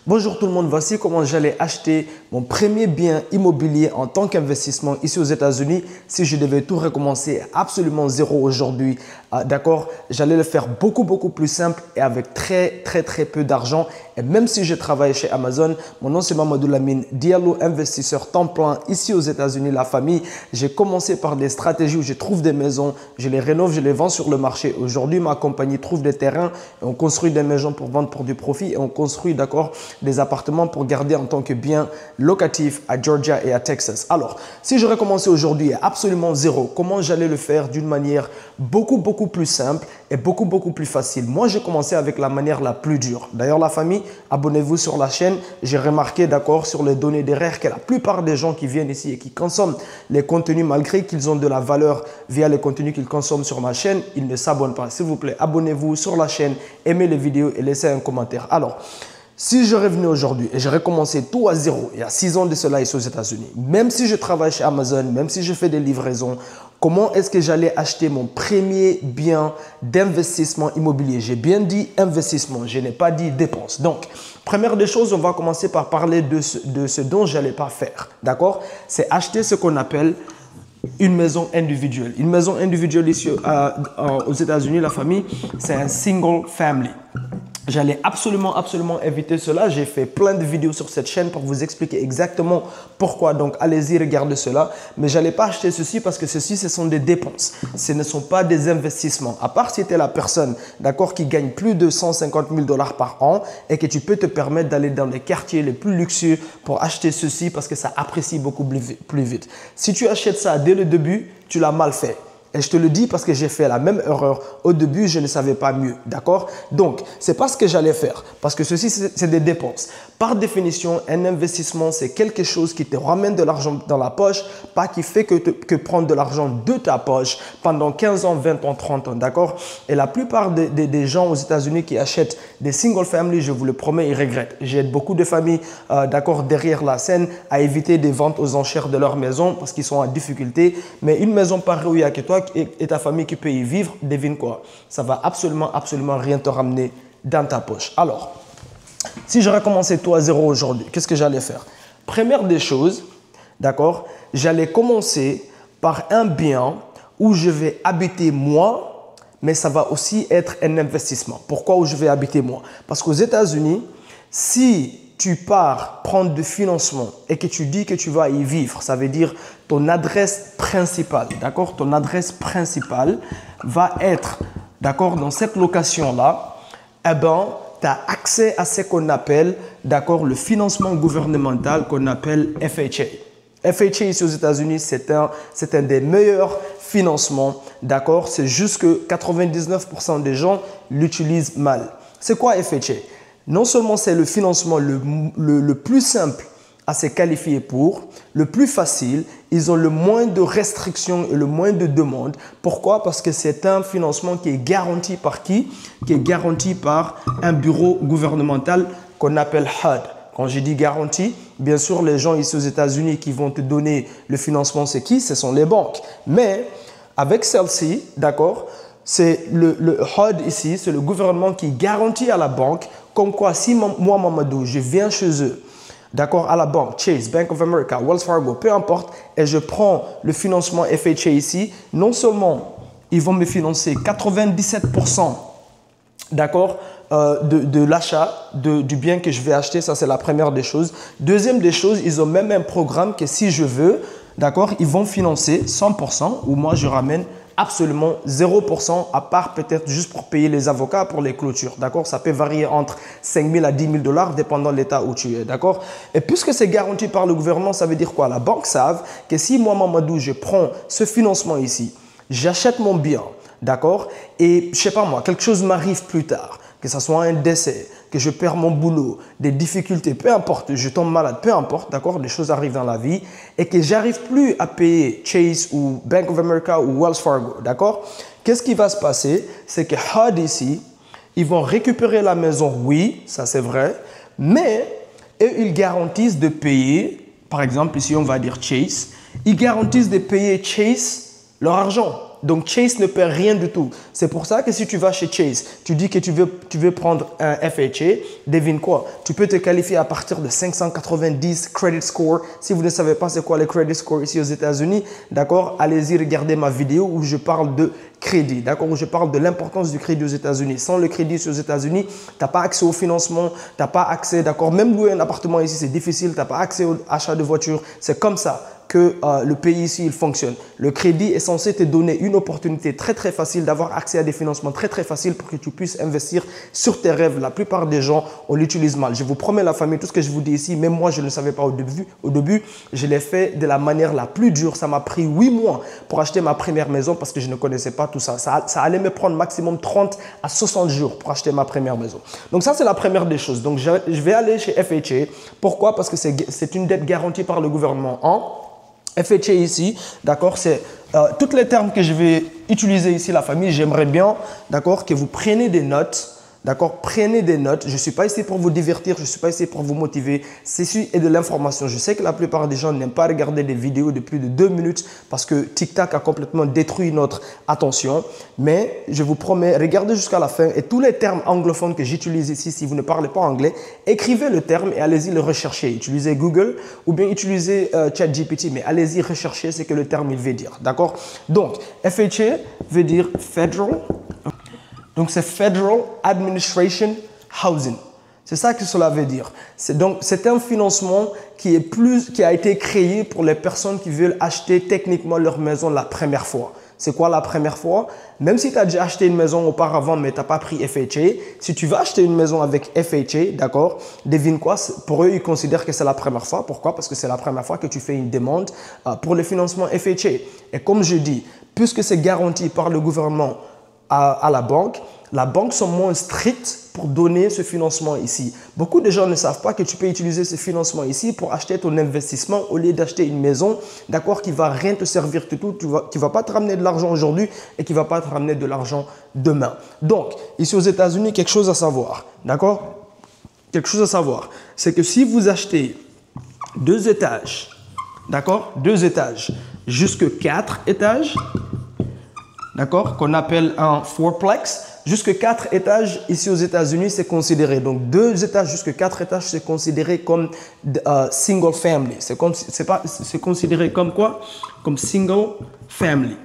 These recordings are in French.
Bonjour tout le monde, voici comment j'allais acheter mon premier bien immobilier en tant qu'investissement ici aux États-Unis si je devais tout recommencer absolument zéro aujourd'hui. D'accord, j'allais le faire beaucoup plus simple et avec très peu d'argent. Et même si je travaille chez Amazon, mon nom c'est Mamadou Lamine Diallo, investisseur temps plein ici aux États-Unis, la famille. J'ai commencé par des stratégies où je trouve des maisons, je les rénove, je les vends sur le marché. Aujourd'hui, ma compagnie trouve des terrains et on construit des maisons pour vendre pour du profit et on construit, d'accord, des appartements pour garder en tant que bien locatif à Georgia et à Texas. Alors, si je recommençais aujourd'hui à absolument zéro, comment j'allais le faire d'une manière beaucoup plus simple et beaucoup plus facile? Moi, j'ai commencé avec la manière la plus dure. D'ailleurs, la famille, abonnez-vous sur la chaîne. J'ai remarqué, d'accord, sur les données derrière que la plupart des gens qui viennent ici et qui consomment les contenus, malgré qu'ils ont de la valeur via les contenus qu'ils consomment sur ma chaîne, ils ne s'abonnent pas. S'il vous plaît, abonnez-vous sur la chaîne, aimez les vidéos et laissez un commentaire. Alors, si je revenais aujourd'hui et j'ai recommencé tout à zéro, il y a 6 ans de cela ici aux États-Unis, même si je travaille chez Amazon, même si je fais des livraisons, comment est-ce que j'allais acheter mon premier bien d'investissement immobilier? J'ai bien dit investissement, je n'ai pas dit dépense. Donc, première des choses, on va commencer par parler de ce dont je n'allais pas faire. D'accord? C'est acheter ce qu'on appelle une maison individuelle. Une maison individuelle ici aux États-Unis, la famille, c'est un single family. J'allais absolument éviter cela. J'ai fait plein de vidéos sur cette chaîne pour vous expliquer exactement pourquoi. Donc, allez-y, regardez cela. Mais je n'allais pas acheter ceci parce que ceci, ce sont des dépenses. Ce ne sont pas des investissements. À part si tu es la personne, d'accord, qui gagne plus de 150 000 $ par an et que tu peux te permettre d'aller dans les quartiers les plus luxueux pour acheter ceci parce que ça apprécie beaucoup plus vite. Si tu achètes ça dès le début, tu l'as mal fait. Et je te le dis parce que j'ai fait la même erreur. Au début, je ne savais pas mieux. D'accord? Donc, ce n'est pas ce que j'allais faire. Parce que ceci, c'est des dépenses. Par définition, un investissement, c'est quelque chose qui te ramène de l'argent dans la poche, pas qui fait que prendre de l'argent de ta poche pendant 15 ans, 20 ans, 30 ans. D'accord? Et la plupart des gens aux États-Unis qui achètent des single family, je vous le promets, ils regrettent. J'aide beaucoup de familles, d'accord, derrière la scène à éviter des ventes aux enchères de leur maison parce qu'ils sont en difficulté. Mais une maison pareille où il y a que toi et ta famille qui peut y vivre, devine quoi? Ça va absolument rien te ramener dans ta poche. Alors, si je recommençais tout à zéro aujourd'hui, qu'est-ce que j'allais faire? Première des choses, d'accord, j'allais commencer par un bien où je vais habiter moi, mais ça va aussi être un investissement. Pourquoi où je vais habiter moi? Parce qu'aux États-Unis, si tu pars prendre du financement et que tu dis que tu vas y vivre, ça veut dire ton adresse principale, d'accord? Ton adresse principale va être, d'accord, dans cette location-là, eh ben, tu as accès à ce qu'on appelle, d'accord, le financement gouvernemental qu'on appelle FHA. FHA ici aux États-Unis, c'est un des meilleurs financements, d'accord? C'est juste que 99% des gens l'utilisent mal. C'est quoi FHA? Non seulement c'est le financement le plus simple à se qualifier pour, le plus facile, ils ont le moins de restrictions et le moins de demandes. Pourquoi? Parce que c'est un financement qui est garanti par qui? Qui est garanti par un bureau gouvernemental qu'on appelle HUD. Quand je dis garantie, bien sûr, les gens ici aux États-Unis qui vont te donner le financement, c'est qui? Ce sont les banques. Mais avec celle-ci, d'accord, c'est le HUD ici, c'est le gouvernement qui garantit à la banque comme quoi si moi, Mamadou, je viens chez eux, d'accord, à la banque, Chase, Bank of America, Wells Fargo, peu importe, et je prends le financement FHA ici, non seulement ils vont me financer 97%, d'accord, de l'achat du bien que je vais acheter, ça c'est la première des choses. Deuxième des choses, ils ont même un programme que si je veux, d'accord, ils vont financer 100% ou moi je ramène absolument 0% à part peut-être juste pour payer les avocats pour les clôtures. D'accord? Ça peut varier entre 5 000 à 10 000 $ dépendant de l'état où tu es. D'accord? Et puisque c'est garanti par le gouvernement, ça veut dire quoi? La banque savent que si moi, Mamadou, je prends ce financement ici, j'achète mon bien, d'accord? Et je sais pas moi, quelque chose m'arrive plus tard, que ce soit un décès, que je perds mon boulot, des difficultés, peu importe, je tombe malade, peu importe, d'accord, des choses arrivent dans la vie et que j'arrive plus à payer Chase ou Bank of America ou Wells Fargo, d'accord? Qu'est-ce qui va se passer? C'est que HUD ici, ils vont récupérer la maison, oui, ça c'est vrai, mais eux, ils garantissent de payer, par exemple ici on va dire Chase, ils garantissent de payer Chase leur argent. Donc, Chase ne perd rien du tout. C'est pour ça que si tu vas chez Chase, tu dis que tu veux prendre un FHA, devine quoi? Tu peux te qualifier à partir de 590 credit score. Si vous ne savez pas c'est quoi le credit score ici aux États-Unis, d'accord, allez-y regarder ma vidéo où je parle de crédit, d'accord, où je parle de l'importance du crédit aux États-Unis. Sans le crédit aux États-Unis, tu n'as pas accès au financement, tu n'as pas accès, d'accord, même louer un appartement ici, c'est difficile, tu n'as pas accès au achat de voiture. C'est comme ça que le pays ici, il fonctionne. Le crédit est censé te donner une opportunité très, très facile d'avoir accès à des financements très, très faciles pour que tu puisses investir sur tes rêves. La plupart des gens, on l'utilise mal. Je vous promets, la famille, tout ce que je vous dis ici, même moi, je ne le savais pas au début, je l'ai fait de la manière la plus dure. Ça m'a pris 8 mois pour acheter ma première maison parce que je ne connaissais pas tout ça. Ça allait me prendre maximum 30 à 60 jours pour acheter ma première maison. Donc ça, c'est la première des choses. Donc je vais aller chez FHA. Pourquoi? Parce que c'est une dette garantie par le gouvernement. FHA ici, d'accord, c'est tous les termes que je vais utiliser ici, la famille, j'aimerais bien, d'accord, que vous preniez des notes. D'accord, prenez des notes. Je ne suis pas ici pour vous divertir, je ne suis pas ici pour vous motiver. Ceci est de l'information. Je sais que la plupart des gens n'aiment pas regarder des vidéos de plus de 2 minutes parce que TikTok a complètement détruit notre attention. Mais je vous promets, regardez jusqu'à la fin et tous les termes anglophones que j'utilise ici, si vous ne parlez pas anglais, écrivez le terme et allez-y le rechercher. Utilisez Google ou bien utilisez ChatGPT, mais allez-y rechercher ce que le terme il veut dire. D'accord? Donc, FHA veut dire Federal. Donc, c'est Federal Administration Housing. C'est ça que cela veut dire. C'est un financement qui a été créé pour les personnes qui veulent acheter techniquement leur maison la première fois. C'est quoi la première fois? Même si tu as déjà acheté une maison auparavant, mais tu n'as pas pris FHA, si tu vas acheter une maison avec FHA, d'accord, devine quoi? Pour eux, ils considèrent que c'est la première fois. Pourquoi? Parce que c'est la première fois que tu fais une demande pour le financement FHA. Et comme je dis, puisque c'est garanti par le gouvernement à la banque sont moins strictes pour donner ce financement ici. Beaucoup de gens ne savent pas que tu peux utiliser ce financement ici pour acheter ton investissement au lieu d'acheter une maison, d'accord, qui ne va rien te servir du tout, qui ne va pas te ramener de l'argent aujourd'hui et qui ne va pas te ramener de l'argent demain. Donc, ici aux États-Unis, quelque chose à savoir, d'accord? Quelque chose à savoir, c'est que si vous achetez 2 étages, d'accord, 2 étages, jusque 4 étages, d'accord, qu'on appelle un fourplex. Jusque 4 étages ici aux États-Unis, c'est considéré. Donc, 2 étages jusque 4 étages, c'est considéré comme single family. C'est considéré comme quoi? Comme single family.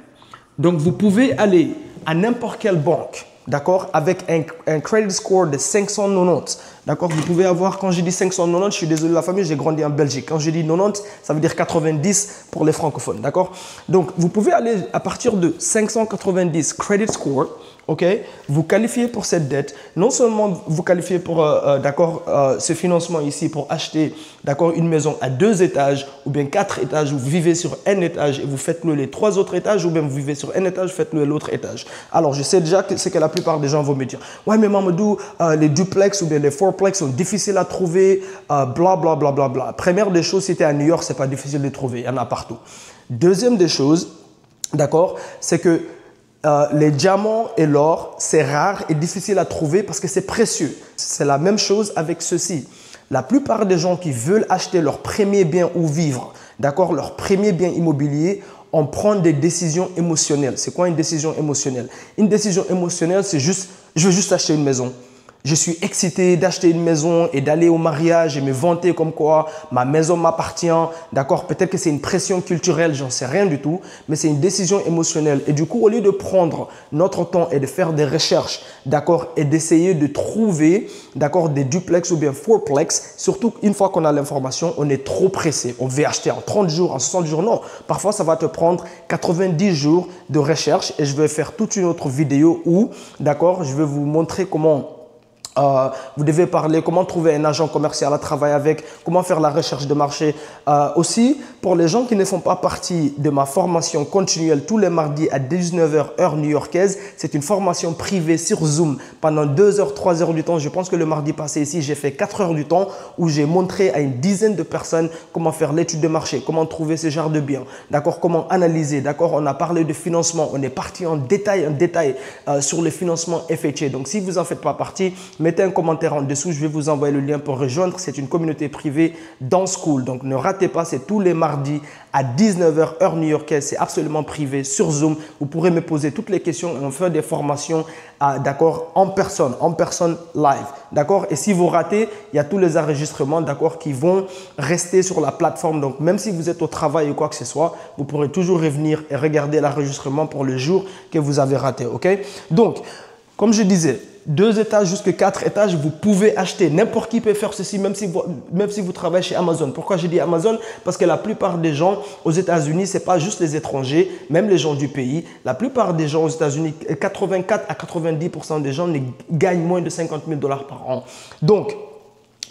Donc, vous pouvez aller à n'importe quelle banque, d'accord, avec un credit score de 590. D'accord, vous pouvez avoir, quand je dis 590, je suis désolé la famille, j'ai grandi en Belgique. Quand je dis 90, ça veut dire 90 pour les francophones, d'accord? Donc, vous pouvez aller à partir de 590 credit score, ok? Vous qualifiez pour cette dette. Non seulement vous qualifiez pour, ce financement ici pour acheter, d'accord, une maison à 2 étages ou bien 4 étages, vous vivez sur un étage et vous faites louer les 3 autres étages ou bien vous vivez sur un étage, faites louer l'autre étage. Alors, je sais déjà ce que la plupart des gens vont me dire. Ouais, mais Mamadou, les duplex ou bien les fourplex sont difficiles à trouver, bla bla bla bla bla. Première des choses, si tu es à New York, c'est pas difficile de trouver, il y en a partout. Deuxième des choses, d'accord, c'est que les diamants et l'or, c'est rare et difficile à trouver parce que c'est précieux. C'est la même chose avec ceci. La plupart des gens qui veulent acheter leur premier bien ou vivre, d'accord, leur premier bien immobilier, on prend des décisions émotionnelles. C'est quoi une décision émotionnelle? Une décision émotionnelle, c'est juste, je veux juste acheter une maison. Je suis excité d'acheter une maison et d'aller au mariage et me vanter comme quoi ma maison m'appartient. D'accord? Peut-être que c'est une pression culturelle, j'en sais rien du tout, mais c'est une décision émotionnelle. Et du coup, au lieu de prendre notre temps et de faire des recherches, d'accord, et d'essayer de trouver, d'accord, des duplex ou bien fourplex, surtout une fois qu'on a l'information, on est trop pressé. On veut acheter en 30 jours, en 60 jours. Non, parfois ça va te prendre 90 jours de recherche et je vais faire toute une autre vidéo où, d'accord, je vais vous montrer comment vous devez parler, comment trouver un agent commercial à travailler avec, comment faire la recherche de marché. Aussi, pour les gens qui ne font pas partie de ma formation continuelle tous les mardis à 19 h heure new-yorkaise, c'est une formation privée sur Zoom pendant 2 heures, 3 heures du temps. Je pense que le mardi passé ici, j'ai fait 4 heures du temps où j'ai montré à une dizaine de personnes comment faire l'étude de marché, comment trouver ce genre de biens, d'accord, comment analyser, d'accord. On a parlé de financement, on est parti en détail sur le financement FHA. Donc, si vous n'en faites pas partie, mettez un commentaire en dessous. Je vais vous envoyer le lien pour rejoindre. C'est une communauté privée dans School. Donc, ne ratez pas. C'est tous les mardis à 19 h heure new-yorkaise. C'est absolument privé sur Zoom. Vous pourrez me poser toutes les questions et on fait des formations d'accord, en personne live. D'accord? Et si vous ratez, il y a tous les enregistrements d'accord, qui vont rester sur la plateforme. Donc, même si vous êtes au travail ou quoi que ce soit, vous pourrez toujours revenir et regarder l'enregistrement pour le jour que vous avez raté. OK? Donc, comme je disais, 2 étages jusqu'à 4 étages, vous pouvez acheter. N'importe qui peut faire ceci, même si vous travaillez chez Amazon. Pourquoi j'ai dit Amazon? Parce que la plupart des gens aux États-Unis, ce n'est pas juste les étrangers, même les gens du pays. La plupart des gens aux États-Unis, 84 à 90% des gens gagnent moins de 50 000 $ par an. Donc,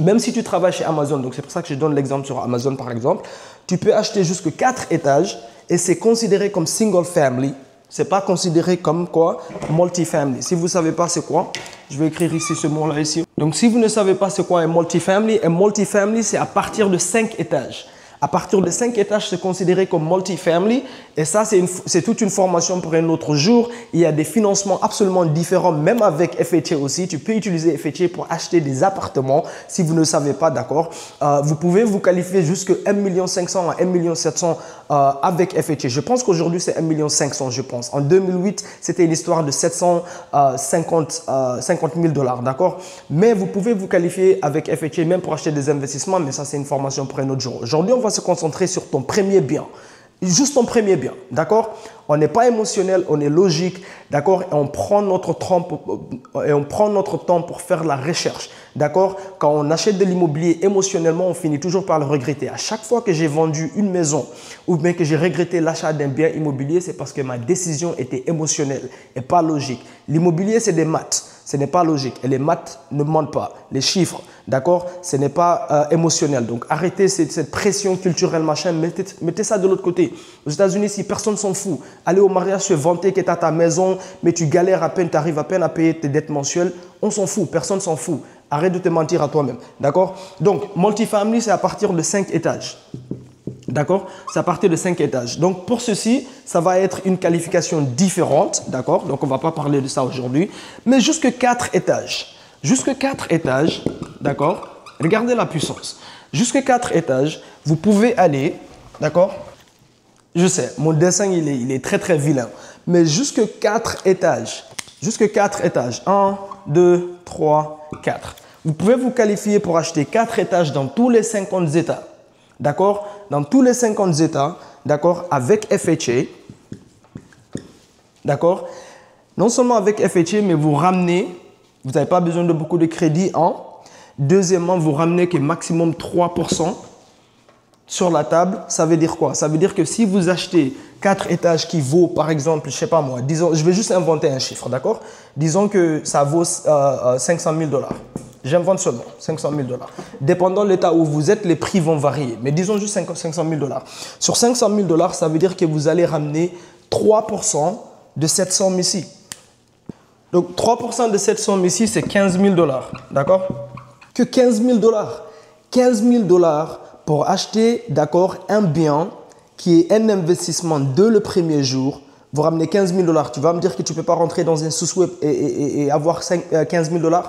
même si tu travailles chez Amazon, donc c'est pour ça que je donne l'exemple sur Amazon par exemple, tu peux acheter jusqu'à 4 étages et c'est considéré comme single family. Ce n'est pas considéré comme quoi multifamily. Si vous ne savez pas c'est quoi, je vais écrire ici ce mot-là ici. Donc, si vous ne savez pas c'est quoi un multifamily c'est à partir de 5 étages. À partir de 5 étages, c'est considéré comme multifamily. Et ça, c'est toute une formation pour un autre jour. Il y a des financements absolument différents, même avec FHA aussi. Tu peux utiliser FHA pour acheter des appartements si vous ne savez pas, d'accord. Vous pouvez vous qualifier jusqu'à 1 500 000 à 1 700 000 avec FHA. Je pense qu'aujourd'hui, c'est 1 500 000, je pense. En 2008, c'était une histoire de 750 000 $, d'accord. Mais vous pouvez vous qualifier avec FHA même pour acheter des investissements, mais ça, c'est une formation pour un autre jour. Aujourd'hui, on va se concentrer sur ton premier bien. Juste ton premier bien, d'accord? On n'est pas émotionnel, on est logique, d'accord? Et on prend notre temps pour faire la recherche, d'accord? Quand on achète de l'immobilier émotionnellement, on finit toujours par le regretter. À chaque fois que j'ai vendu une maison ou bien que j'ai regretté l'achat d'un bien immobilier, c'est parce que ma décision était émotionnelle et pas logique. L'immobilier, c'est des maths. Ce n'est pas logique et les maths ne mentent pas. Les chiffres, d'accord, ce n'est pas émotionnel. Donc, arrêtez cette pression culturelle, machin, mettez ça de l'autre côté. Aux États-Unis, si personne s'en fout, aller au mariage, se vanter que tu as ta maison, mais tu galères à peine, tu arrives à peine à payer tes dettes mensuelles, on s'en fout, personne s'en fout. Arrête de te mentir à toi-même, d'accord? Donc, multifamily, c'est à partir de 5 étages. D'accord? C'est à partir de 5 étages. Donc, pour ceci, ça va être une qualification différente. D'accord? Donc, on ne va pas parler de ça aujourd'hui. Mais jusqu'à 4 étages. Jusqu'à 4 étages. D'accord? Regardez la puissance. Jusqu'à 4 étages, vous pouvez aller. D'accord? Je sais, mon dessin, il est très, très vilain. Mais jusqu'à 4 étages. Jusqu'à 4 étages. 1, 2, 3, 4. Vous pouvez vous qualifier pour acheter 4 étages dans tous les 50 États. D'accord? Dans tous les 50 États, d'accord, avec FHA, d'accord? Non seulement avec FHA, mais vous ramenez, vous n'avez pas besoin de beaucoup de crédit, hein? Deuxièmement, vous ramenez que maximum 3% sur la table. Ça veut dire quoi? Ça veut dire que si vous achetez 4 étages qui vaut, par exemple, je ne sais pas moi, disons, je vais juste inventer un chiffre, d'accord? Disons que ça vaut 500 000 $. J'invente seulement 500 000 $. Dépendant de l'état où vous êtes, les prix vont varier. Mais disons juste 500 000 $. Sur 500 000 $, ça veut dire que vous allez ramener 3% de 700 000 ici. Donc 3% de 700 000 ici, c'est 15 000 $. D'accord? Que 15 000 $. 15 000 $ pour acheter, d'accord, un bien qui est un investissement de le premier jour. Vous ramenez 15 000 $. Tu vas me dire que tu ne peux pas rentrer dans un sous-web et avoir 15 000 $.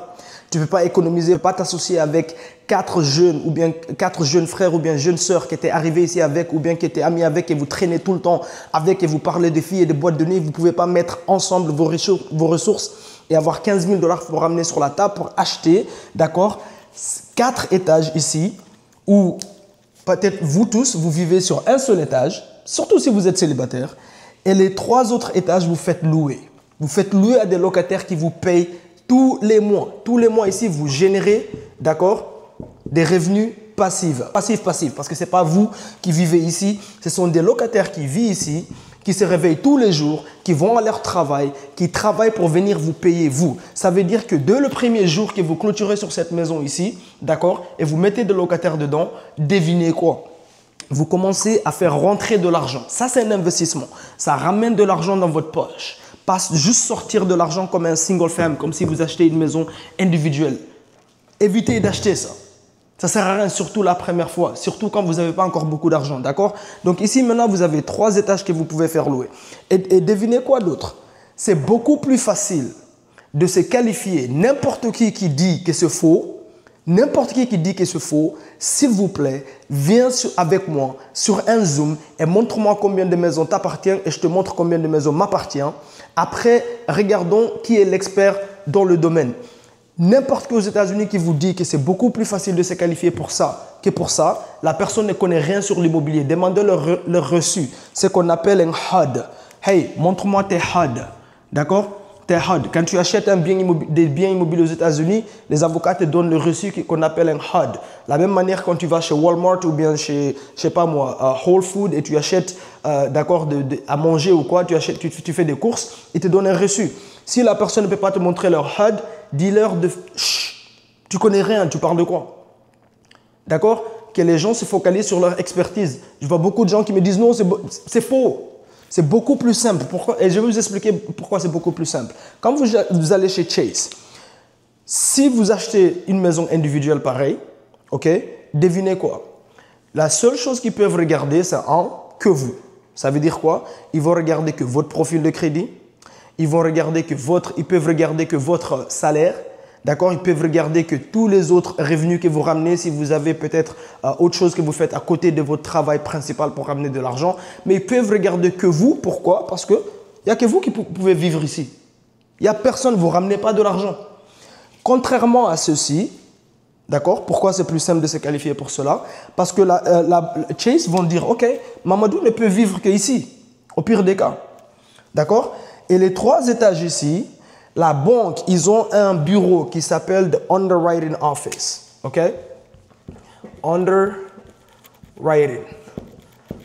Tu ne peux pas économiser, pas t'associer avec 4 jeunes ou bien 4 jeunes frères ou bien jeunes sœurs qui étaient arrivés ici avec ou bien qui étaient amis avec et vous traînez tout le temps avec et vous parlez des filles et des boîtes de nuit. Vous ne pouvez pas mettre ensemble vos ressources et avoir 15 000 $ pour ramener sur la table pour acheter, d'accord, 4 étages ici où peut-être vous tous, vous vivez sur un seul étage, surtout si vous êtes célibataire, et les 3 autres étages, vous faites louer. Vous faites louer à des locataires qui vous payent tous les mois. Tous les mois ici, vous générez, d'accord, des revenus passifs. Passifs, parce que ce n'est pas vous qui vivez ici. Ce sont des locataires qui vivent ici, qui se réveillent tous les jours, qui vont à leur travail, qui travaillent pour venir vous payer vous. Ça veut dire que dès le premier jour que vous clôturez sur cette maison ici, d'accord, et vous mettez des locataires dedans, devinez quoi? Vous commencez à faire rentrer de l'argent. Ça, c'est un investissement. Ça ramène de l'argent dans votre poche. Pas juste sortir de l'argent comme un single family, comme si vous achetez une maison individuelle. Évitez d'acheter ça. Ça ne sert à rien, surtout la première fois, surtout quand vous n'avez pas encore beaucoup d'argent, d'accord? Donc ici, maintenant, vous avez 3 étages que vous pouvez faire louer. Et devinez quoi d'autre? C'est beaucoup plus facile de se qualifier. N'importe qui dit que c'est faux, n'importe qui dit que c'est faux, s'il vous plaît, viens avec moi sur un Zoom et montre-moi combien de maisons t'appartiennent et je te montre combien de maisons m'appartiennent. Après, regardons qui est l'expert dans le domaine. N'importe qui aux États-Unis qui vous dit que c'est beaucoup plus facile de se qualifier pour ça que pour ça, la personne ne connaît rien sur l'immobilier. Demandez leur reçu, ce qu'on appelle un HUD. Hey, montre-moi tes HUD. D'accord? Tes HUD. Quand tu achètes des biens immobiliers aux États-Unis, les avocats te donnent le reçu qu'on appelle un HUD. De la même manière, quand tu vas chez Walmart ou bien chez, je sais pas moi, Whole Foods et tu achètes d'accord, à manger ou quoi, tu fais des courses, ils te donnent un reçu. Si la personne ne peut pas te montrer leur HUD, dis-leur de... Chut, tu connais rien, tu parles de quoi? D'accord? Que les gens se focalisent sur leur expertise. Je vois beaucoup de gens qui me disent non, c'est faux. C'est beaucoup plus simple. Pourquoi? Et je vais vous expliquer pourquoi c'est beaucoup plus simple. Quand vous allez chez Chase, si vous achetez une maison individuelle pareille, ok, devinez quoi? La seule chose qu'ils peuvent regarder, c'est que vous. Ça veut dire quoi? Ils vont regarder que votre profil de crédit. Ils peuvent regarder que votre salaire, d'accord? Ils peuvent regarder que tous les autres revenus que vous ramenez, si vous avez peut-être autre chose que vous faites à côté de votre travail principal pour ramener de l'argent. Mais ils peuvent regarder que vous. Pourquoi? Parce qu'il n'y a que vous qui pouvez vivre ici. Il n'y a personne, vous ne ramenez pas de l'argent. Contrairement à ceci, d'accord? Pourquoi c'est plus simple de se qualifier pour cela? Parce que Chase vont dire, OK, Mamadou ne peut vivre qu'ici, au pire des cas. D'accord? Et les 3 étages ici, la banque, ils ont un bureau qui s'appelle the Underwriting Office. OK? Underwriting.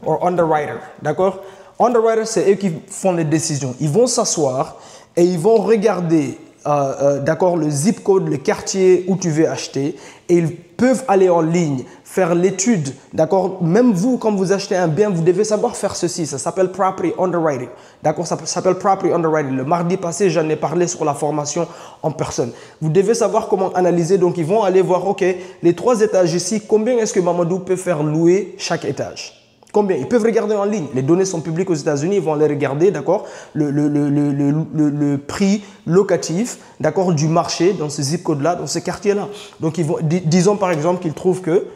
Ou underwriter. D'accord? Underwriter, c'est eux qui font les décisions. Ils vont s'asseoir et ils vont regarder d'accord, le zip code, le quartier où tu veux acheter et ils peuvent aller en ligne, faire l'étude, d'accord. Même vous, quand vous achetez un bien, vous devez savoir faire ceci. Ça s'appelle Property Underwriting, d'accord. Ça s'appelle Property Underwriting. Le mardi passé, j'en ai parlé sur la formation en personne. Vous devez savoir comment analyser. Donc, ils vont aller voir, OK, les 3 étages ici, combien est-ce que Mamadou peut faire louer chaque étage? Combien? Ils peuvent regarder en ligne. Les données sont publiques aux États-Unis. Ils vont aller regarder, d'accord, le prix locatif, d'accord, du marché dans ce zip code-là, dans ce quartier-là. Donc, disons par exemple qu'ils trouvent que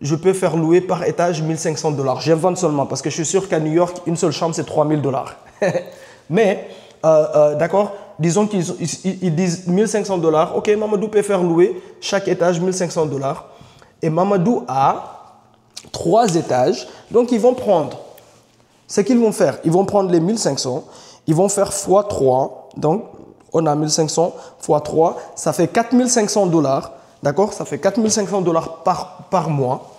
je peux faire louer par étage 1 500 $. J'invente seulement parce que je suis sûr qu'à New York, une seule chambre, c'est 3 000 $. Mais, d'accord, disons qu'ils disent 1 500 $. OK, Mamadou peut faire louer chaque étage 1 500 $. Et Mamadou a 3 étages. Donc, ils vont prendre, ce qu'ils vont faire, ils vont prendre les 1500, ils vont faire x3. Donc, on a 1500 x3, ça fait 4 500 $. D'accord? Ça fait 4 500 $ par mois.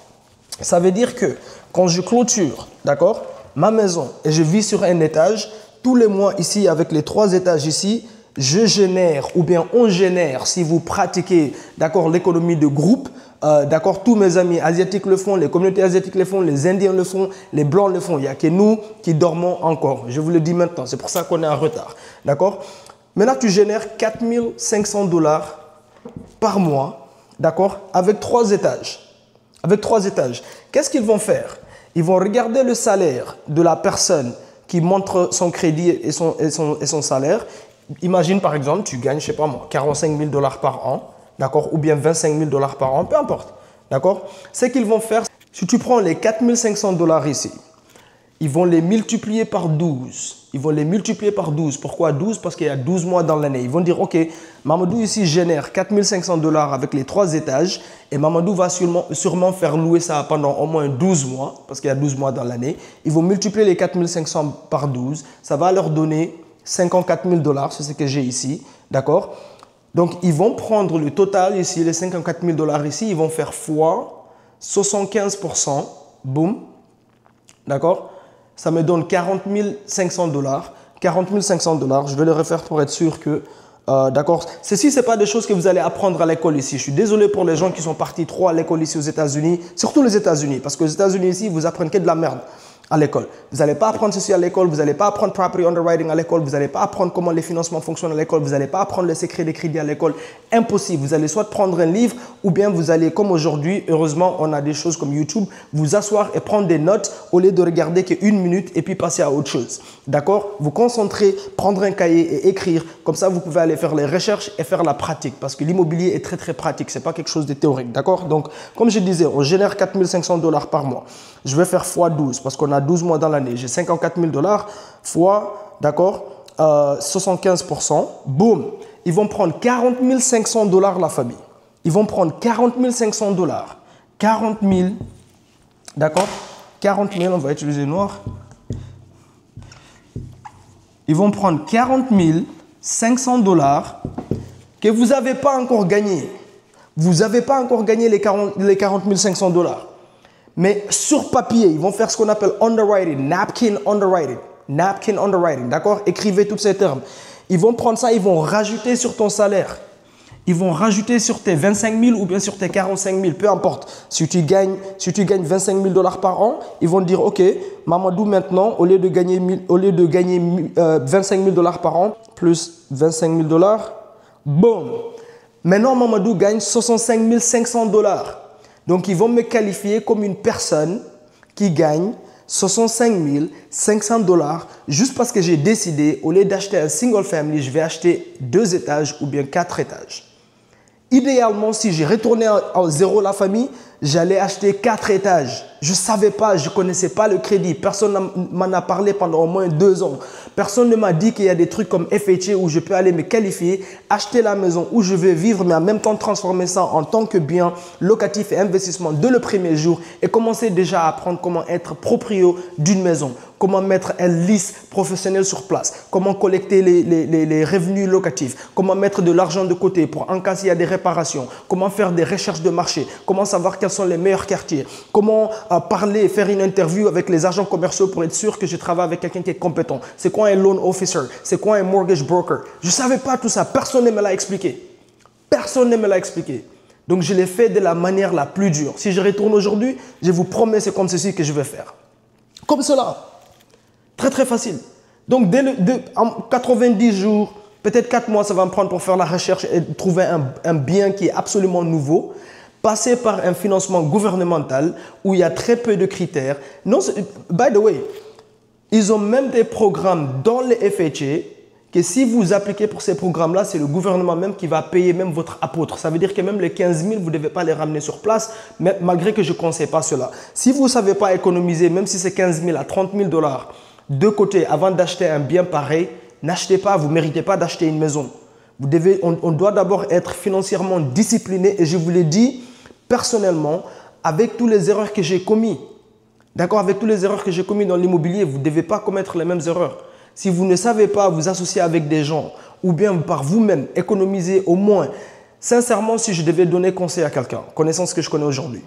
Ça veut dire que quand je clôture, d'accord, ma maison et je vis sur un étage, tous les mois ici, avec les 3 étages ici, je génère ou bien on génère, si vous pratiquez, d'accord, l'économie de groupe, d'accord, tous mes amis asiatiques le font, les communautés asiatiques le font, les Indiens le font, les Blancs le font. Il n'y a que nous qui dormons encore. Je vous le dis maintenant, c'est pour ça qu'on est en retard. D'accord? Maintenant, tu génères 4 500 $ par mois, d'accord, avec 3 étages. Avec 3 étages. Qu'est-ce qu'ils vont faire? Ils vont regarder le salaire de la personne qui montre son crédit et son salaire. Imagine par exemple, tu gagnes, je sais pas moi, 45 000 $ par an, d'accord, ou bien 25 000 $ par an, peu importe, d'accord. Ce qu'ils vont faire, si tu prends les 4 500 $ ici, ils vont les multiplier par 12. Ils vont les multiplier par 12. Pourquoi 12? Parce qu'il y a 12 mois dans l'année. Ils vont dire, OK, Mamadou ici génère 4 500 $ avec les 3 étages et Mamadou va sûrement faire louer ça pendant au moins 12 mois parce qu'il y a 12 mois dans l'année. Ils vont multiplier les 4 500 par 12. Ça va leur donner 54 000 $, c'est ce que j'ai ici, d'accord? Donc, ils vont prendre le total ici, les 54 000 $ ici, ils vont faire fois 75%, boum, d'accord? Ça me donne 40 500 $. 40 500 $, je vais le refaire pour être sûr que, d'accord? Ceci, ce n'est pas des choses que vous allez apprendre à l'école ici. Je suis désolé pour les gens qui sont partis trop à l'école ici aux États-Unis, surtout les États-Unis, parce que aux États-Unis ici, vous apprenez que de la merde. à l'école. Vous n'allez pas apprendre ceci à l'école, vous n'allez pas apprendre property underwriting à l'école, vous n'allez pas apprendre comment les financements fonctionnent à l'école, vous n'allez pas apprendre les secrets des crédits à l'école. Impossible. Vous allez soit prendre un livre ou bien vous allez, comme aujourd'hui, heureusement, on a des choses comme YouTube, vous asseoir et prendre des notes au lieu de regarder qu'une minute et puis passer à autre chose. D'accord? Vous concentrer, prendre un cahier et écrire. Comme ça, vous pouvez aller faire les recherches et faire la pratique parce que l'immobilier est très, très pratique. Ce n'est pas quelque chose de théorique. D'accord? Donc, comme je disais, on génère 4 500 $ par mois. Je vais faire x 12 parce qu'on a 12 mois dans l'année. J'ai 54 000 $ fois, d'accord, 75%. Boum. Ils vont prendre 40 500 $ la famille. Ils vont prendre 40 500 $. 40 000, d'accord? 40 000, on va utiliser noir. Ils vont prendre 40 500 $ que vous n'avez pas encore gagné. Vous n'avez pas encore gagné les 40 500 $. Mais sur papier, ils vont faire ce qu'on appelle underwriting, napkin underwriting. Napkin underwriting, d'accord? Écrivez tous ces termes. Ils vont prendre ça, ils vont rajouter sur ton salaire. Ils vont rajouter sur tes 25 000 ou bien sur tes 45 000, peu importe. Si tu gagnes 25 000 $ par an, ils vont te dire, OK, Mamadou, maintenant, au lieu de gagner 25 000 $ par an, plus 25 000 $, boum. Maintenant, Mamadou gagne 65 500 $. Donc, ils vont me qualifier comme une personne qui gagne 65 500 $ juste parce que j'ai décidé, au lieu d'acheter un single family, je vais acheter 2 étages ou bien 4 étages. Idéalement, si j'ai retourné à zéro la famille, j'allais acheter 4 étages. Je ne savais pas, je ne connaissais pas le crédit. Personne ne m'en a parlé pendant au moins 2 ans. Personne ne m'a dit qu'il y a des trucs comme FHA où je peux aller me qualifier, acheter la maison où je vais vivre, mais en même temps transformer ça en tant que bien locatif et investissement dès le premier jour et commencer déjà à apprendre comment être proprio d'une maison, comment mettre un lease professionnel sur place, comment collecter les revenus locatifs, comment mettre de l'argent de côté pour en cas s'il y a des réparations, comment faire des recherches de marché, comment savoir quels sont les meilleurs quartiers, comment parler, faire une interview avec les agents commerciaux pour être sûr que je travaille avec quelqu'un qui est compétent. C'est quoi un loan officer? C'est quoi un mortgage broker? Je ne savais pas tout ça. Personne ne me l'a expliqué. Personne ne me l'a expliqué. Donc, je l'ai fait de la manière la plus dure. Si je retourne aujourd'hui, je vous promets, c'est comme ceci que je vais faire. Comme cela. Très, très facile. Donc, en 90 jours, peut-être 4 mois, ça va me prendre pour faire la recherche et trouver un bien qui est absolument nouveau. Passer par un financement gouvernemental où il y a très peu de critères. Non, by the way, ils ont même des programmes dans les FHA que si vous appliquez pour ces programmes-là, c'est le gouvernement même qui va payer même votre apôtre. Ça veut dire que même les 15 000, vous ne devez pas les ramener sur place, mais malgré que je ne conseille pas cela. Si vous ne savez pas économiser, même si c'est 15 000 à 30 000 $ de côté avant d'acheter un bien pareil, n'achetez pas, vous ne méritez pas d'acheter une maison. On doit d'abord être financièrement discipliné et je vous l'ai dit personnellement, avec toutes les erreurs que j'ai commises. D'accord? Avec toutes les erreurs que j'ai commises dans l'immobilier, vous ne devez pas commettre les mêmes erreurs. Si vous ne savez pas vous associer avec des gens ou bien par vous-même économiser au moins, sincèrement, si je devais donner conseil à quelqu'un, connaissant ce que je connais aujourd'hui,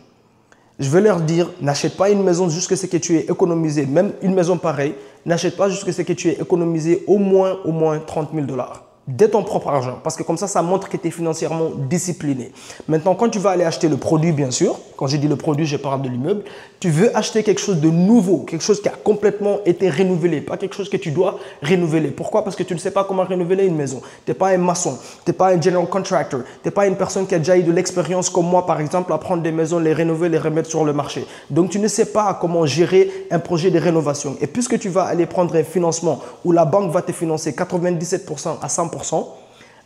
je vais leur dire, n'achète pas une maison jusqu'à ce que tu aies économisé, même une maison pareille, n'achète pas jusqu'à ce que tu aies économisé au moins 30 000 $ de ton propre argent. Parce que comme ça montre que tu es financièrement discipliné. Maintenant, quand tu vas aller acheter le produit, bien sûr, quand j'ai dit le produit, je parle de l'immeuble, tu veux acheter quelque chose de nouveau, quelque chose qui a complètement été renouvelé, pas quelque chose que tu dois renouveler. Pourquoi? Parce que tu ne sais pas comment renouveler une maison. Tu n'es pas un maçon, tu n'es pas un general contractor, tu n'es pas une personne qui a déjà eu de l'expérience comme moi, par exemple, à prendre des maisons, les rénover, les remettre sur le marché. Donc, tu ne sais pas comment gérer un projet de rénovation. Et puisque tu vas aller prendre un financement où la banque va te financer 97% à 100%,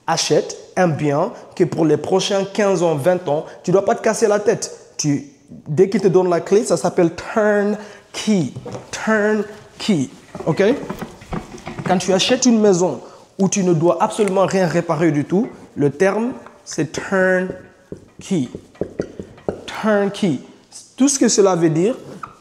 achète un bien que pour les prochains 15 ans, 20 ans, tu ne dois pas te casser la tête. Dès qu'il te donne la clé, ça s'appelle turnkey. Turnkey. OK? Quand tu achètes une maison où tu ne dois absolument rien réparer du tout, le terme, c'est turnkey. Turnkey. Tout ce que cela veut dire,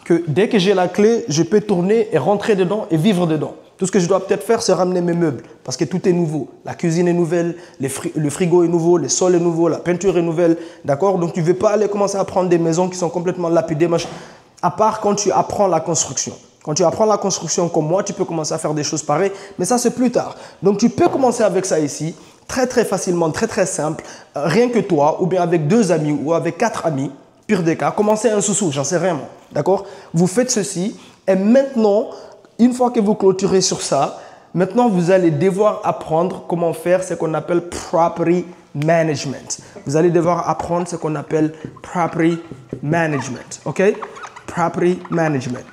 que dès que j'ai la clé, je peux tourner et rentrer dedans et vivre dedans. Tout ce que je dois peut-être faire, c'est ramener mes meubles parce que tout est nouveau. La cuisine est nouvelle, le frigo est nouveau, le sol est nouveau, la peinture est nouvelle. D'accord? Donc, tu ne veux pas aller commencer à prendre des maisons qui sont complètement lapidées, à part quand tu apprends la construction. Quand tu apprends la construction comme moi, tu peux commencer à faire des choses pareilles, mais ça, c'est plus tard. Donc, tu peux commencer avec ça ici, très, très facilement, très, très simple. Rien que toi, ou bien avec 2 amis ou avec 4 amis, Pire des cas, commencez un sous-sous, j'en sais rien. D'accord? Vous faites ceci et maintenant, une fois que vous clôturez sur ça, maintenant vous allez devoir apprendre comment faire ce qu'on appelle property management. Vous allez devoir apprendre ce qu'on appelle property management. OK? Property management.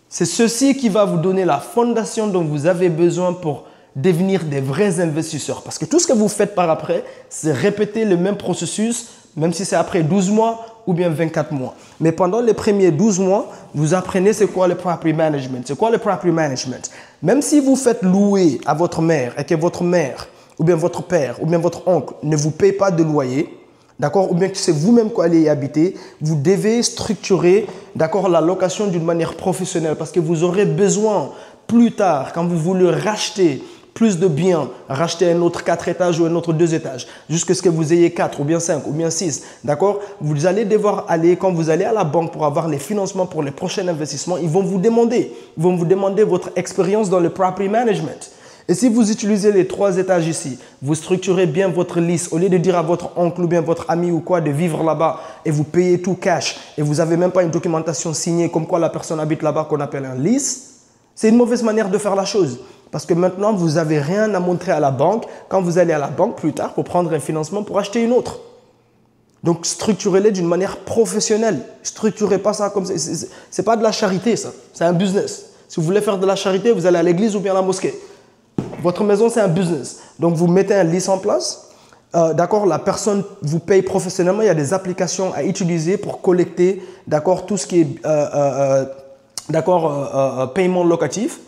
C'est ceci qui va vous donner la fondation dont vous avez besoin pour devenir des vrais investisseurs. Parce que tout ce que vous faites par après, c'est répéter le même processus, même si c'est après 12 mois ou bien 24 mois. Mais pendant les premiers 12 mois, vous apprenez c'est quoi le property management. C'est quoi le property management? Même si vous faites louer à votre mère et que votre mère ou bien votre père ou bien votre oncle ne vous paye pas de loyer, d'accord, ou bien que c'est vous-même qui allez y habiter, vous devez structurer, d'accord, la location d'une manière professionnelle parce que vous aurez besoin plus tard, quand vous voulez racheter plus de biens, racheter un autre 4 étages ou un autre 2 étages, jusqu'à ce que vous ayez 4 ou bien 5 ou bien 6, d'accord? Vous allez devoir aller, quand vous allez à la banque pour avoir les financements pour les prochains investissements, ils vont vous demander votre expérience dans le property management. Et si vous utilisez les 3 étages ici, vous structurez bien votre liste, au lieu de dire à votre oncle ou bien votre ami ou quoi de vivre là-bas et vous payez tout cash et vous n'avez même pas une documentation signée comme quoi la personne habite là-bas qu'on appelle un lease, c'est une mauvaise manière de faire la chose. Parce que maintenant, vous n'avez rien à montrer à la banque quand vous allez à la banque plus tard pour prendre un financement pour acheter une autre. Donc, structurez-les d'une manière professionnelle. Structurez pas ça comme ça. Ce n'est pas de la charité, ça. C'est un business. Si vous voulez faire de la charité, vous allez à l'église ou bien à la mosquée. Votre maison, c'est un business. Donc, vous mettez un lease en place. D'accord, la personne vous paye professionnellement. Il y a des applications à utiliser pour collecter, d'accord, tout ce qui est paiement locatif.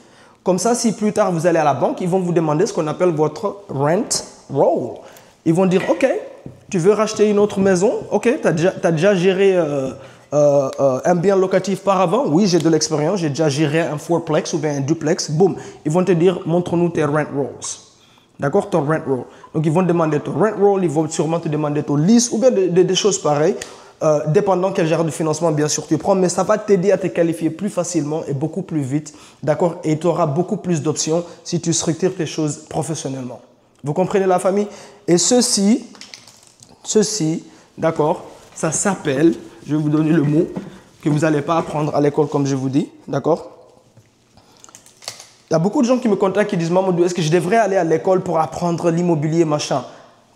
Comme ça, si plus tard vous allez à la banque, ils vont vous demander ce qu'on appelle votre rent roll. Ils vont dire, OK, tu veux racheter une autre maison? OK, tu as déjà géré un bien locatif par avant? Oui, j'ai de l'expérience, j'ai déjà géré un fourplex ou bien un duplex. Boum, ils vont te dire, montre-nous tes rent rolls. D'accord, ton rent roll. Donc, ils vont te demander ton rent roll, ils vont sûrement te demander ton lease ou bien des choses pareilles. Dépendant quel genre de financement, bien sûr, tu prends, mais ça va t'aider à te qualifier plus facilement et beaucoup plus vite, d'accord? Et tu auras beaucoup plus d'options si tu structures tes choses professionnellement. Vous comprenez la famille? Et ceci, d'accord, ça s'appelle, je vais vous donner le mot que vous n'allez pas apprendre à l'école comme je vous dis, d'accord? Il y a beaucoup de gens qui me contactent qui disent, Mamadou, est-ce que je devrais aller à l'école pour apprendre l'immobilier, machin?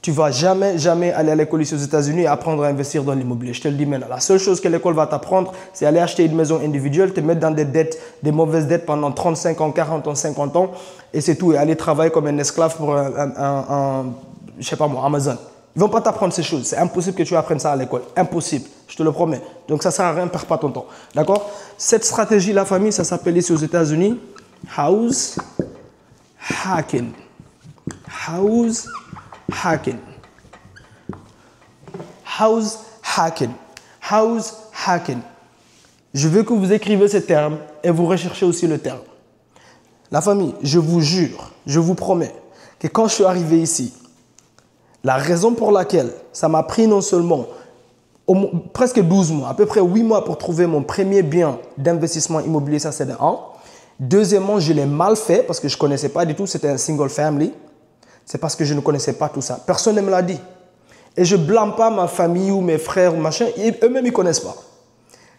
Tu ne vas jamais aller à l'école ici aux États-Unis et apprendre à investir dans l'immobilier. Je te le dis maintenant. La seule chose que l'école va t'apprendre, c'est aller acheter une maison individuelle, te mettre dans des dettes, des mauvaises dettes pendant 35 ans, 40 ans, 50 ans, et c'est tout. Et aller travailler comme un esclave pour je sais pas moi, Amazon. Ils ne vont pas t'apprendre ces choses. C'est impossible que tu apprennes ça à l'école. Impossible. Je te le promets. Donc ça ne sert à rien, ne perds pas ton temps. D'accord? Cette stratégie, la famille, ça s'appelle ici aux États-Unis house hacking. House hacking. House hacking. House hacking. Je veux que vous écrivez ces termes et vous recherchez aussi le terme. La famille, je vous jure, je vous promets que quand je suis arrivé ici, la raison pour laquelle ça m'a pris non seulement presque 12 mois, à peu près 8 mois pour trouver mon premier bien d'investissement immobilier, ça c'est de 1. Deuxièmement, je l'ai mal fait parce que je ne connaissais pas du tout, c'était un single family. C'est parce que je ne connaissais pas tout ça. Personne ne me l'a dit. Et je ne blâme pas ma famille ou mes frères ou machin, eux-mêmes ils ne connaissent pas.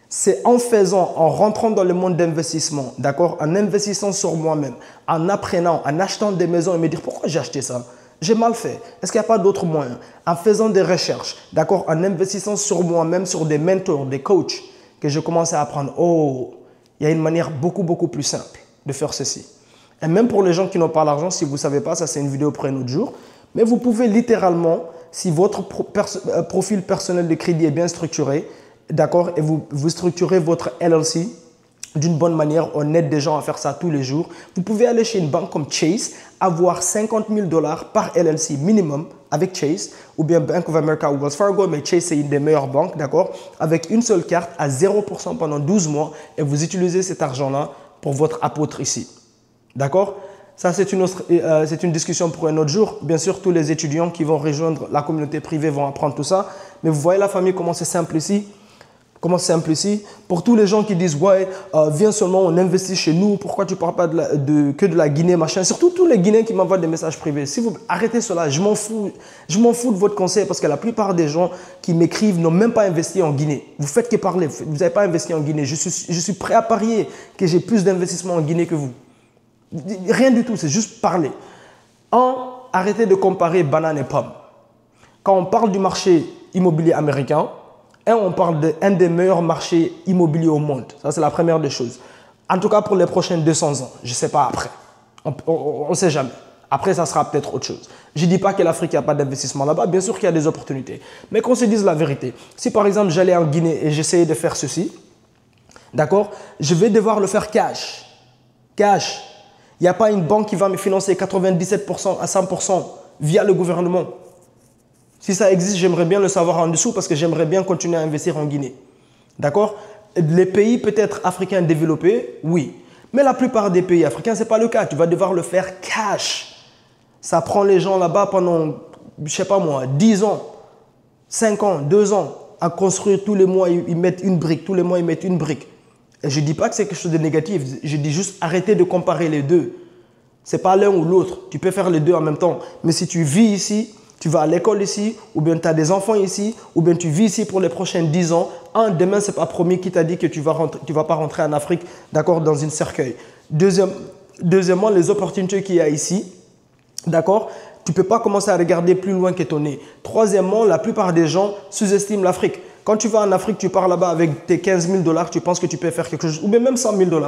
C'est en faisant, en rentrant dans le monde d'investissement, d'accord, en investissant sur moi-même, en apprenant, en achetant des maisons et me dire pourquoi j'ai acheté ça? J'ai mal fait. Est-ce qu'il n'y a pas d'autres moyens? En faisant des recherches, d'accord, en investissant sur moi-même, sur des mentors, des coachs, que je commençais à apprendre, oh, il y a une manière beaucoup plus simple de faire ceci. Et même pour les gens qui n'ont pas l'argent, si vous ne savez pas, ça c'est une vidéo pour un autre jour, mais vous pouvez littéralement, si votre profil personnel de crédit est bien structuré, d'accord, et vous structurez votre LLC d'une bonne manière, on aide des gens à faire ça tous les jours. Vous pouvez aller chez une banque comme Chase, avoir 50 000 $ par LLC minimum avec Chase, ou bien Bank of America ou Wells Fargo, mais Chase c'est une des meilleures banques, d'accord, avec une seule carte à 0% pendant 12 mois et vous utilisez cet argent-là pour votre apôtre ici. D'accord? Ça, c'est une discussion pour un autre jour. Bien sûr, tous les étudiants qui vont rejoindre la communauté privée vont apprendre tout ça. Mais vous voyez la famille, comment c'est simple ici. Comment simple ici? Pour tous les gens qui disent, ouais, viens seulement, on investit chez nous, pourquoi tu ne parles pas que de la Guinée, machin. Surtout tous les Guinéens qui m'envoient des messages privés. Si vous arrêtez cela, je m'en fous de votre conseil parce que la plupart des gens qui m'écrivent n'ont même pas investi en Guinée. Vous faites que parler, vous n'avez pas investi en Guinée. Je suis prêt à parier que j'ai plus d'investissement en Guinée que vous. Rien du tout, c'est juste parler. Arrêtez de comparer bananes et pommes. Quand on parle du marché immobilier américain, on parle d'un des meilleurs marchés immobiliers au monde. Ça, c'est la première des choses. En tout cas, pour les prochaines 200 ans. Je ne sais pas après. On ne sait jamais. Après, ça sera peut-être autre chose. Je ne dis pas que l'Afrique n'a pas d'investissement là-bas. Bien sûr qu'il y a des opportunités. Mais qu'on se dise la vérité. Si par exemple, j'allais en Guinée et j'essayais de faire ceci, d'accord, je vais devoir le faire cash. Cash. Il n'y a pas une banque qui va me financer 97% à 100% via le gouvernement. Si ça existe, j'aimerais bien le savoir en dessous parce que j'aimerais bien continuer à investir en Guinée. D'accord? Les pays peut-être africains développés, oui. Mais la plupart des pays africains, ce n'est pas le cas. Tu vas devoir le faire cash. Ça prend les gens là-bas pendant, je ne sais pas moi, 10 ans, 5 ans, 2 ans à construire. Tous les mois, ils mettent une brique. Tous les mois, ils mettent une brique. Et je ne dis pas que c'est quelque chose de négatif. Je dis juste arrêtez de comparer les deux. Ce n'est pas l'un ou l'autre. Tu peux faire les deux en même temps. Mais si tu vis ici, tu vas à l'école ici, ou bien tu as des enfants ici, ou bien tu vis ici pour les prochaines 10 ans. Demain, ce n'est pas promis qui t'a dit que tu ne vas pas rentrer en Afrique, d'accord, dans une cercueil. Deuxièmement, les opportunités qu'il y a ici, d'accord, tu ne peux pas commencer à regarder plus loin que ton nez. Troisièmement, la plupart des gens sous-estiment l'Afrique. Quand tu vas en Afrique, tu pars là-bas avec tes 15 000 $, tu penses que tu peux faire quelque chose, ou bien même 100 000 $.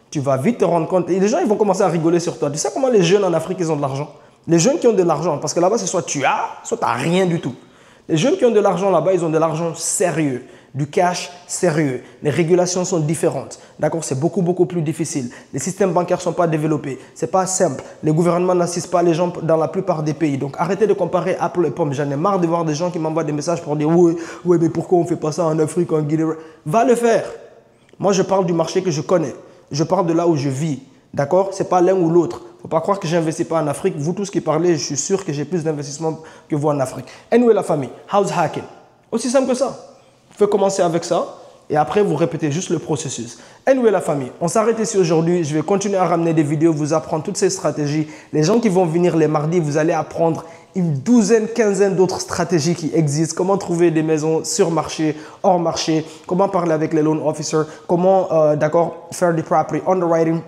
Tu vas vite te rendre compte. Et les gens, ils vont commencer à rigoler sur toi. Tu sais comment les jeunes en Afrique, ils ont de l'argent? Les jeunes qui ont de l'argent, parce que là-bas, c'est soit tu as, soit tu n'as rien du tout. Les jeunes qui ont de l'argent là-bas, ils ont de l'argent sérieux, du cash sérieux. Les régulations sont différentes. D'accord, c'est beaucoup, beaucoup plus difficile. Les systèmes bancaires ne sont pas développés. Ce n'est pas simple. Les gouvernements n'assistent pas les gens dans la plupart des pays. Donc, arrêtez de comparer Apple et pommes. J'en ai marre de voir des gens qui m'envoient des messages pour dire « Oui, mais pourquoi on ne fait pas ça en Afrique, en Guinée ?» Va le faire. Moi, je parle du marché que je connais. Je parle de là où je vis. D'accord? Ce n'est pas l'un ou l'autre. Il ne faut pas croire que je n'investis pas en Afrique. Vous tous qui parlez, je suis sûr que j'ai plus d'investissement que vous en Afrique. Anyway, la famille, house hacking. Aussi simple que ça. Vous pouvez commencer avec ça et après, vous répétez juste le processus. Anyway, la famille, on s'arrête ici aujourd'hui. Je vais continuer à ramener des vidéos, vous apprendre toutes ces stratégies. Les gens qui vont venir les mardis, vous allez apprendre une douzaine, quinzaine d'autres stratégies qui existent. Comment trouver des maisons sur marché, hors marché, comment parler avec les loan officers, comment faire du property underwriting.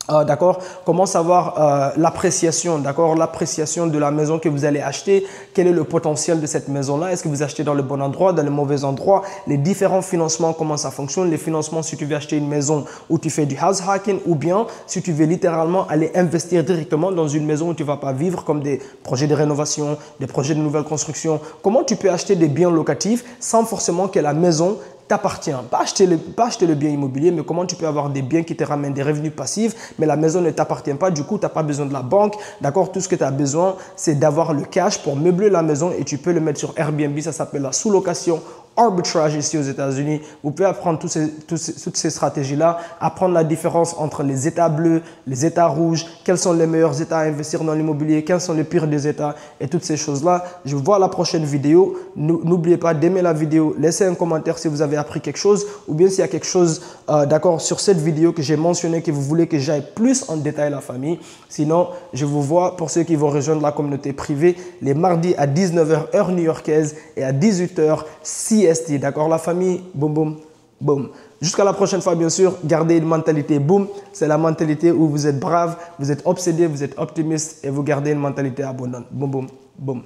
D'accord, comment savoir l'appréciation, d'accord, l'appréciation de la maison que vous allez acheter, quel est le potentiel de cette maison-là, est-ce que vous achetez dans le bon endroit, dans le mauvais endroit, les différents financements, comment ça fonctionne, les financements si tu veux acheter une maison où tu fais du house hacking ou bien si tu veux littéralement aller investir directement dans une maison où tu ne vas pas vivre comme des projets de rénovation, des projets de nouvelle construction, comment tu peux acheter des biens locatifs sans forcément que la maison t'appartient. Pas acheter le bien immobilier, mais comment tu peux avoir des biens qui te ramènent des revenus passifs, mais la maison ne t'appartient pas, du coup, tu n'as pas besoin de la banque. D'accord, tout ce que tu as besoin, c'est d'avoir le cash pour meubler la maison et tu peux le mettre sur Airbnb. Ça s'appelle la sous-location. Arbitrage ici aux États-Unis. Vous pouvez apprendre toutes ces stratégies-là, apprendre la différence entre les États bleus, les États rouges, quels sont les meilleurs États à investir dans l'immobilier, quels sont les pires des États et toutes ces choses-là. Je vous vois à la prochaine vidéo. N'oubliez pas d'aimer la vidéo, laissez un commentaire si vous avez appris quelque chose ou bien s'il y a quelque chose d'accord sur cette vidéo que j'ai mentionné que vous voulez que j'aille plus en détail la famille. Sinon, je vous vois pour ceux qui vont rejoindre la communauté privée les mardis à 19 h heure new-yorkaise et à 18 h CST. D'accord, la famille? Boum, boum, boum. Jusqu'à la prochaine fois, bien sûr, gardez une mentalité boum. C'est la mentalité où vous êtes brave, vous êtes obsédé, vous êtes optimiste et vous gardez une mentalité abondante. Boum, boum, boum.